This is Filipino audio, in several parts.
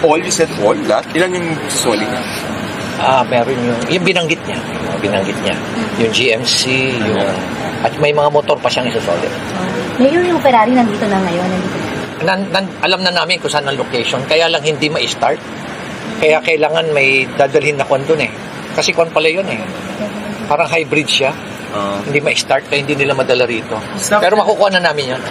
all, you said all, lahat? Ilan yung susoli niya? Meron yung binanggit niya. Yung GMC, at may mga motor pa siyang isusoli. Mayor, yung Ferrari nandito na ngayon. Alam na namin kung saan ang location, kaya lang hindi ma-start. Kaya kailangan may dadalhin na kwan doon eh. Kasi kwan pala yun eh. Parang hybrid siya. Hindi ma-start, kaya hindi nila madala rito. Pero makukuha na namin yun.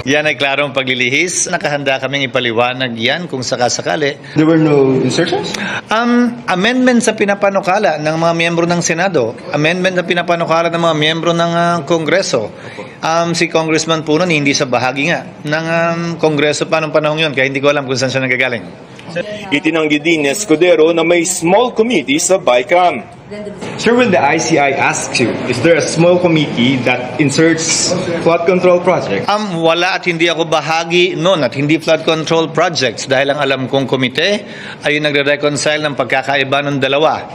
Yan ay klarong paglilihis. Nakahanda kaming ipaliwanag yan kung sakasakali. There were no insertions? Amendment sa pinapanukala ng mga miyembro ng Senado. Amendment na pinapanukala ng mga miyembro ng Kongreso. Si Congressman Punon hindi sa bahagi nga ng Kongreso pa nung panahon yun. Kaya hindi ko alam kung saan siya nagagaling. Itinanggi din ni Escudero na may small committee sa BICAM. Sir, when the ICI asks you, is there a small committee that inserts flood control projects? Wala at hindi ako bahagi noon at hindi flood control projects dahil ang alam kong komite ay nagre-reconcile ng pagkakaiba ng dalawa.